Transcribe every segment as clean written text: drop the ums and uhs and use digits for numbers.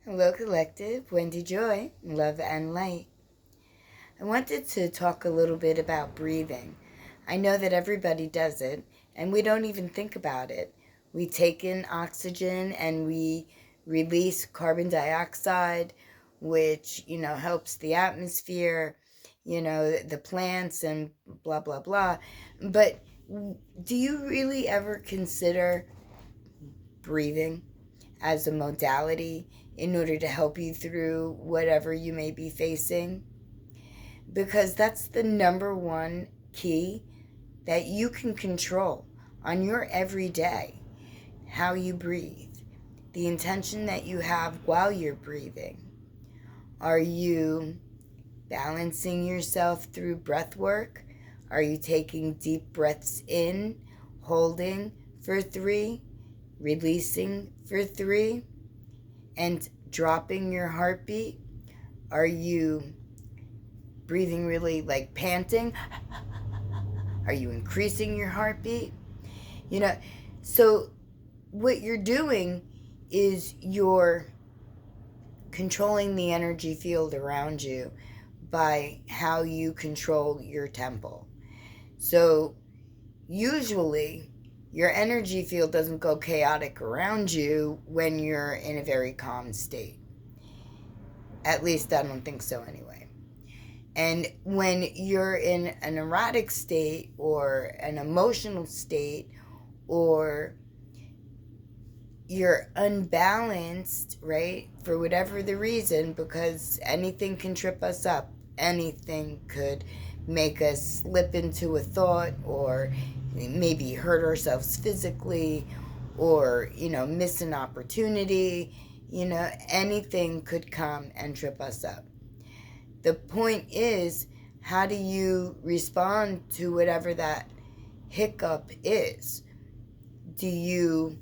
Hello, Collective. Wendy Joy, love and light. I wanted to talk a little bit about breathing. I know that everybody does it, and we don't even think about it. We take in oxygen and we release carbon dioxide, which, helps the atmosphere, the plants and blah, blah, blah. But do you really ever consider breathing as a modality in order to help you through whatever you may be facing? Because that's the number one key that you can control on your everyday: how you breathe, the intention that you have while you're breathing. Are you balancing yourself through breath work? Are you taking deep breaths in, holding for 3, releasing for 3, and dropping your heartbeat? Are you breathing really like panting? Are you increasing your heartbeat? So what you're doing is you're controlling the energy field around you by how you control your temple. So usually your energy field doesn't go chaotic around you when you're in a very calm state. At least I don't think so anyway. And when you're in an erratic state or an emotional state, or you're unbalanced, right, for whatever the reason, because anything can trip us up, anything could make us slip into a thought, or maybe hurt ourselves physically, or miss an opportunity. Anything could come and trip us up. The point is, how do you respond to whatever that hiccup is? Do you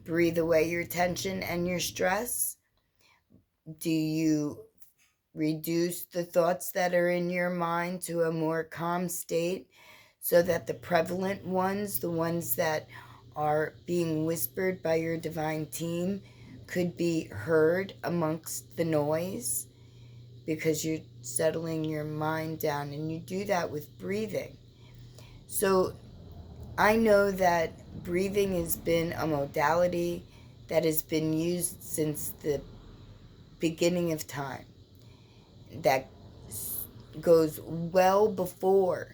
breathe away your tension and your stress? Do you reduce the thoughts that are in your mind to a more calm state so that the prevalent ones, the ones that are being whispered by your divine team, could be heard amongst the noise? Because you're settling your mind down, and you do that with breathing. So I know that breathing has been a modality that has been used since the beginning of time, that goes well before,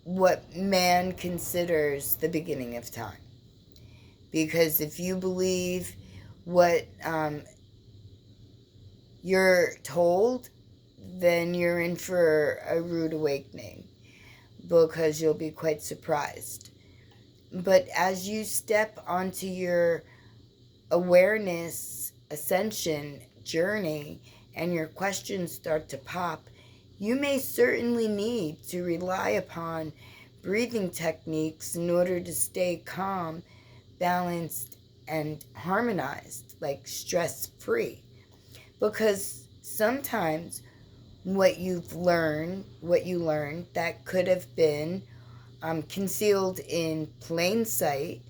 what man considers the beginning of time. Because if you believe what you're told, then you're in for a rude awakening, because you'll be quite surprised. But as you step onto your awareness ascension journey and your questions start to pop, you may certainly need to rely upon breathing techniques in order to stay calm, balanced, and harmonized, like stress-free. Because sometimes what you learn that could have been concealed in plain sight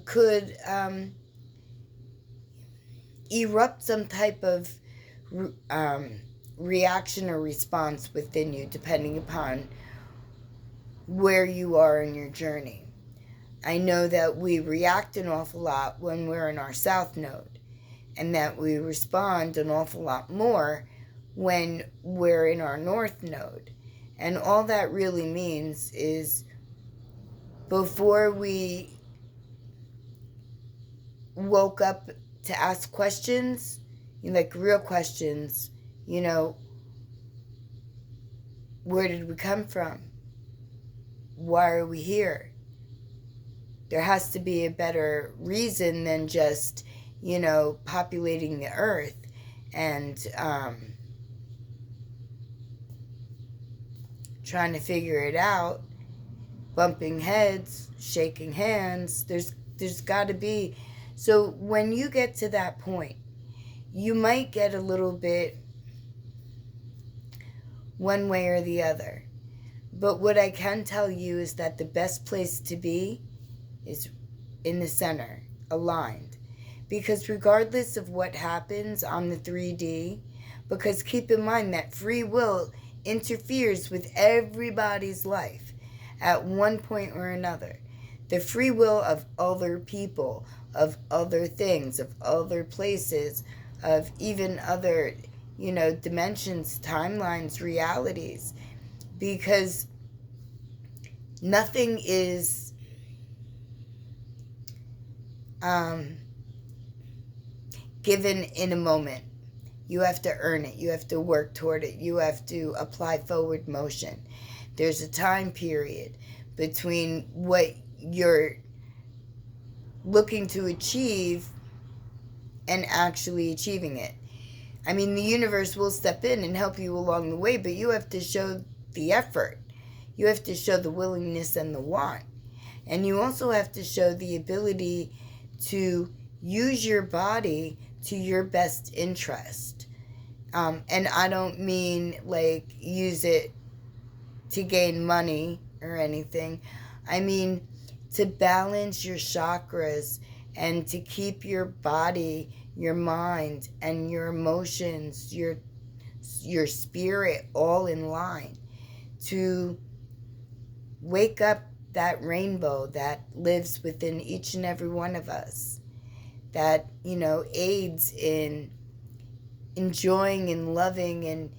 could erupt some type of reaction or response within you, depending upon where you are in your journey. I know that we react an awful lot when we're in our South Node, and that we respond an awful lot more when we're in our North Node. And all that really means is, before we woke up to ask questions, like real questions, where did we come from? Why are we here? There has to be a better reason than just, populating the earth and trying to figure it out, bumping heads, shaking hands. There's got to be. So when you get to that point, you might get a little bit one way or the other. But what I can tell you is that the best place to be is in the center, aligned. Because regardless of what happens on the 3D, because keep in mind that free will interferes with everybody's life at one point or another. The free will of other people, of other things, of other places, of even other, dimensions, timelines, realities. Because nothing is given in a moment. You have to earn it. You have to work toward it. You have to apply forward motion. There's a time period between what you're looking to achieve and actually achieving it. I mean, the universe will step in and help you along the way, but you have to show the effort. You have to show the willingness and the want. And you also have to show the ability to use your body to your best interest. And I don't mean like use it to gain money or anything. I mean to balance your chakras and to keep your body, your mind, and your emotions, your spirit all in line. To wake up that rainbow that lives within each and every one of us, that, aids in enjoying and loving and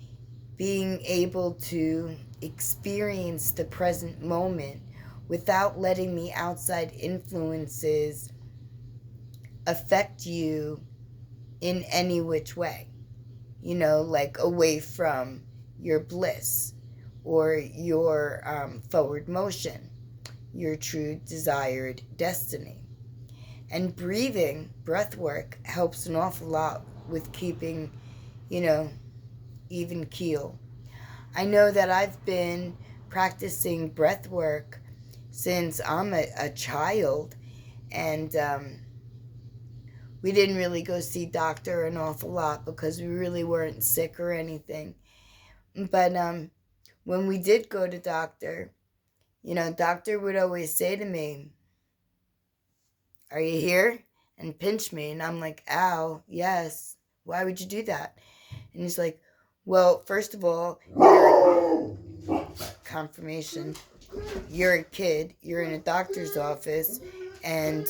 being able to experience the present moment without letting the outside influences affect you in any which way, like away from your bliss or your forward motion, your true desired destiny. And breathing, breath work, helps an awful lot with keeping, even keel. I know that I've been practicing breath work since I'm a child, and we didn't really go see doctor an awful lot because we really weren't sick or anything. But when we did go to doctor, doctor would always say to me, "Are you here?" and pinch me. And I'm like, "Ow, yes. Why would you do that?" And he's like, "Well, first of all, confirmation, you're a kid, you're in a doctor's office, and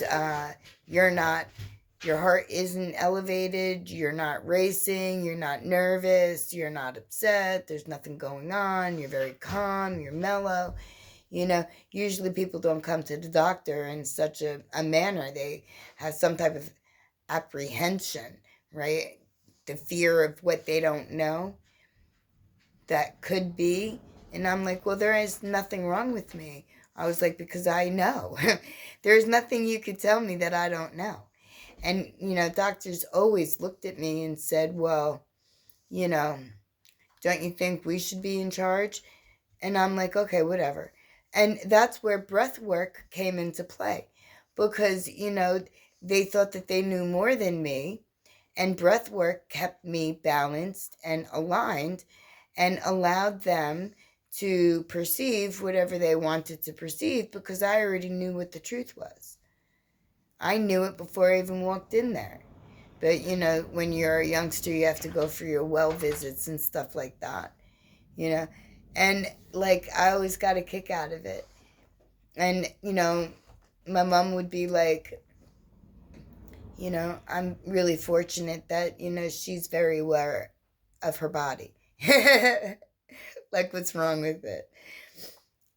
your heart isn't elevated, you're not racing, you're not nervous, you're not upset, there's nothing going on, you're very calm, you're mellow." Usually people don't come to the doctor in such a manner. They have some type of apprehension, right? The fear of what they don't know that could be. And I'm like, well, there is nothing wrong with me. I was like, because I know. There's nothing you could tell me that I don't know. And, doctors always looked at me and said, well, don't you think we should be in charge? And I'm like, okay, whatever. And that's where breath work came into play. Because, they thought that they knew more than me. And breath work kept me balanced and aligned and allowed them to perceive whatever they wanted to perceive, because I already knew what the truth was. I knew it before I even walked in there. But, when you're a youngster, you have to go for your well visits and stuff like that, And, like, I always got a kick out of it. And, my mom would be like, I'm really fortunate that, she's very aware of her body. Like, what's wrong with it?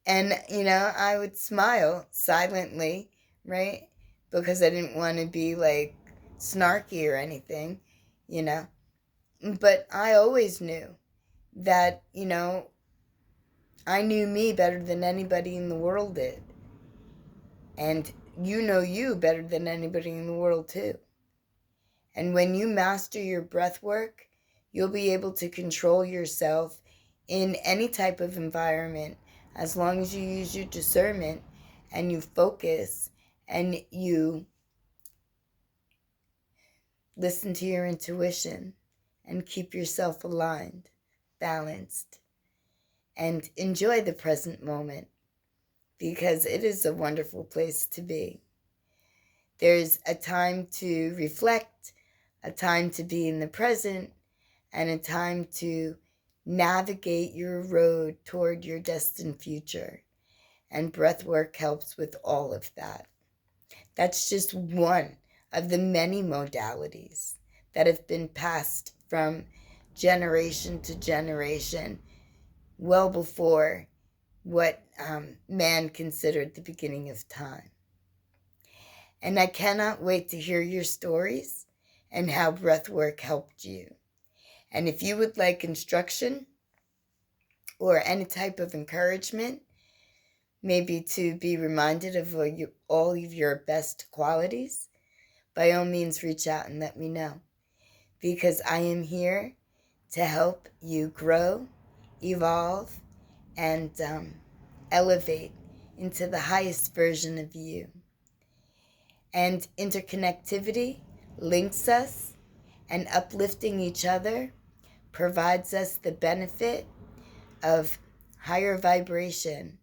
And, I would smile silently, right? Because I didn't want to be, like, snarky or anything, But I always knew that, I knew me better than anybody in the world did. And you know you better than anybody in the world, too. And when you master your breath work, you'll be able to control yourself in any type of environment, as long as you use your discernment and you focus and you listen to your intuition and keep yourself aligned, balanced, and enjoy the present moment, because it is a wonderful place to be. There's a time to reflect, a time to be in the present, and a time to navigate your road toward your destined future. And breath work helps with all of that. That's just one of the many modalities that have been passed from generation to generation, well before what man considered the beginning of time. And I cannot wait to hear your stories and how breathwork helped you. And if you would like instruction or any type of encouragement, maybe to be reminded of all of your best qualities, by all means reach out and let me know. Because I am here to help you grow, evolve, and elevate into the highest version of you. And interconnectivity links us, and uplifting each other provides us the benefit of higher vibration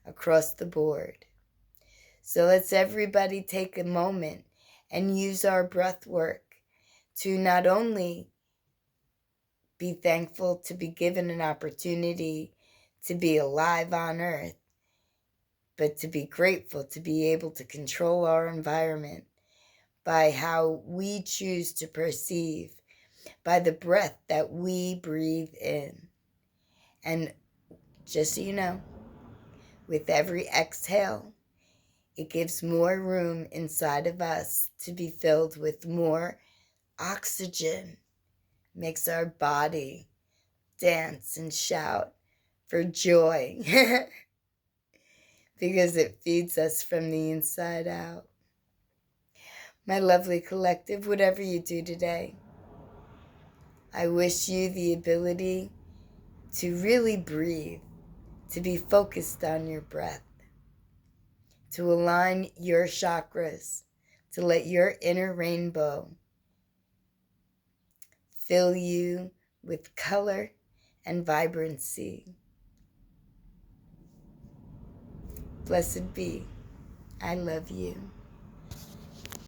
across the board. So let's everybody take a moment and use our breath work to not only be thankful to be given an opportunity to be alive on earth, but to be grateful to be able to control our environment by how we choose to perceive, by the breath that we breathe in. And just so you know, with every exhale, it gives more room inside of us to be filled with more oxygen, makes our body dance and shout for joy because it feeds us from the inside out. My lovely collective, whatever you do today, I wish you the ability to really breathe, to be focused on your breath, to align your chakras, to let your inner rainbow fill you with color and vibrancy. Blessed be. I love you.